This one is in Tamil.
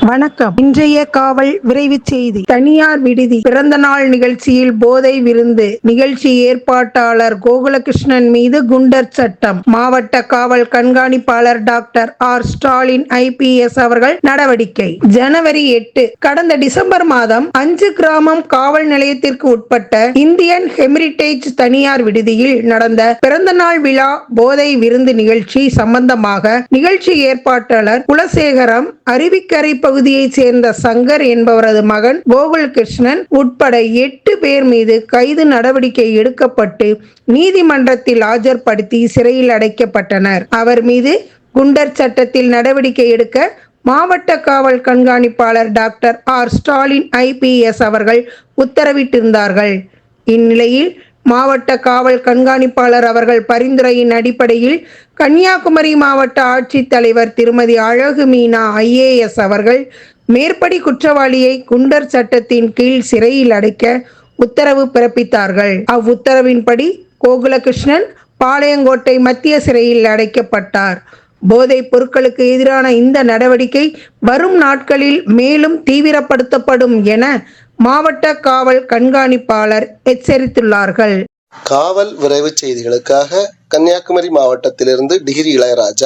வணக்கம். இன்றைய காவல் விரைவுச் செய்தி. தனியார் விடுதி பிறந்த நாள் நிகழ்ச்சியில் போதை விருந்து. நிகழ்ச்சி ஏற்பாட்டாளர் கோகுலகிருஷ்ணன் மீது குண்டர் சட்டம். மாவட்ட காவல் கண்காணிப்பாளர் டாக்டர் ஆர். ஸ்டாலின் IPS அவர்கள் நடவடிக்கை. ஜனவரி 8 கடந்த டிசம்பர் மாதம் 5 கிராமம் காவல் நிலையத்திற்கு உட்பட்ட இந்தியன் ஹெரிடேஜ் தனியார் விடுதியில் நடந்த பிறந்த நாள் விழா போதை விருந்து நிகழ்ச்சி சம்பந்தமாக நிகழ்ச்சி ஏற்பாட்டாளர் குலசேகரம், அருவிக்கரை பகுதியைச் சேர்ந்த சங்கர் என்பவரது மகன் கோகுலகிருஷ்ணன் உட்பட 8 பேர் மீது கைது நடவடிக்கை எடுக்கப்பட்டு நீதிமன்றத்தில் ஆஜர்படுத்தி சிறையில் அடைக்கப்பட்டனர். அவர் மீது குண்டர் சட்டத்தில் நடவடிக்கை எடுக்க மாவட்ட காவல் கண்காணிப்பாளர் டாக்டர் ஆர். ஸ்டாலின் IPS அவர்கள் உத்தரவிட்டிருந்தார்கள். இந்நிலையில் மாவட்ட காவல் கண்காணிப்பாளர் அவர்கள் பரிந்துரையின் அடிப்படையில் கன்னியாகுமரி மாவட்ட ஆட்சித்தலைவர் திருமதி அழகு மீனா IAS அவர்கள் மேற்படி குற்றவாளியை குண்டர் சட்டத்தின் கீழ் சிறையில் அடைக்க உத்தரவு பிறப்பித்தார்கள். அவ்வுத்தரவின்படி கோகுலகிருஷ்ணன் பாளையங்கோட்டை மத்திய சிறையில் அடைக்கப்பட்டார். போதைப் பொருட்களுக்கு எதிரான இந்த நடவடிக்கை வரும் நாட்களில் மேலும் தீவிரப்படுத்தப்படும் என மாவட்ட காவல் கண்காணிப்பாளர் எச்சரித்துள்ளார்கள். காவல் விரைவு செய்திகளுக்காக கன்னியாகுமரி மாவட்டத்திலிருந்து டிகிரி இளையராஜா.